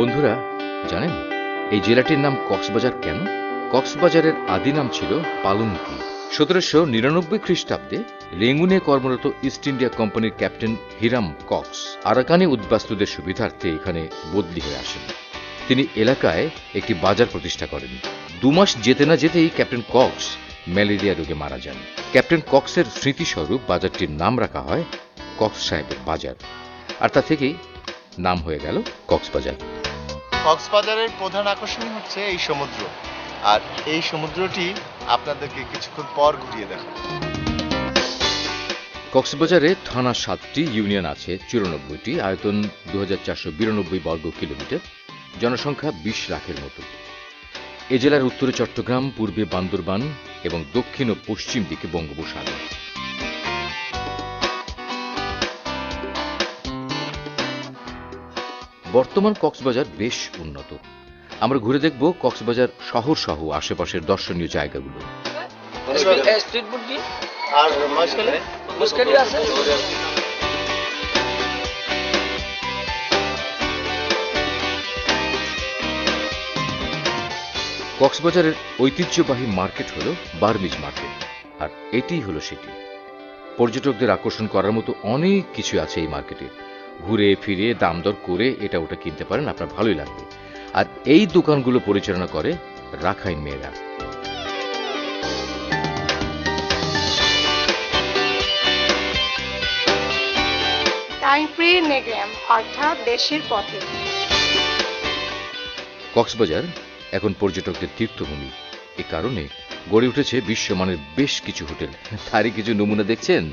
বন্ধুরা, জানেন এই জেলাটির নাম কক্সবাজার কেন? কক্সবাজারের আদি নাম ছিল পালঙ্কি। 1799 খ্রিস্টাব্দে রেঙ্গুনে কর্মরত ইস্ট ইন্ডিয়া কোম্পানির ক্যাপ্টেন হিরাম কক্স আরাকানি উদ্বাস্তুদের সুবিধার্থে এখানে বদলি হয়ে আসেন। তিনি এলাকায় একটি বাজার প্রতিষ্ঠা করেন। 2 মাস যেতে না যেতেই ক্যাপ্টেন কক্স ম্যালেরিয়া রোগে মারা যান। ক্যাপ্টেন কক্সের স্মৃতিস্বরূপ বাজারটির নাম রাখা হয় কক্স সাহেবের বাজার, আর তা থেকেই নাম হয়ে গেল কক্সবাজার। কক্সবাজারের প্রধান আকর্ষণ হচ্ছে এই সমুদ্র, আর এই সমুদ্রটি আপনাদেরকে কিছুক্ষণ পর ঘুরিয়ে দেখাবো। কক্সবাজারে থানা 7টি, ইউনিয়ন আছে 94টি, আয়তন 2492 বর্গ কিলোমিটার, জনসংখ্যা 20 লাখের মতো। এ জেলার উত্তরে চট্টগ্রাম, পূর্বে বান্দরবান এবং দক্ষিণ ও পশ্চিম দিকে বঙ্গোপসাগর। বর্তমান কক্সবাজার বেশ উন্নত। আমরা ঘুরে দেখব কক্সবাজার শহর সহ আশেপাশের দর্শনীয় জায়গাগুলো। আর মাঝখানে আছে। কক্সবাজারের ঐতিহ্যবাহী মার্কেট হল বার্মিজ মার্কেট, আর এটিই হলো সেটি। পর্যটকদের আকর্ষণ করার মতো অনেক কিছু আছে এই মার্কেটে। ঘুরে ফিরে দাম দর করে এটা ওটা কিনতে পারেন, আপনার ভালোই লাগবে। আর এই দোকানগুলো পরিচালনা করে রাখাইন মেয়েরা। টাইম ফ্রি নেগ্রাম অর্থাৎ দেশের পথে। কক্সবাজার এখন পর্যটকদের তীর্থভূমি। এ কারণে গড়ে উঠেছে বিশ্বমানের বেশ কিছু হোটেল। তারই কিছু নমুনা দেখছেন।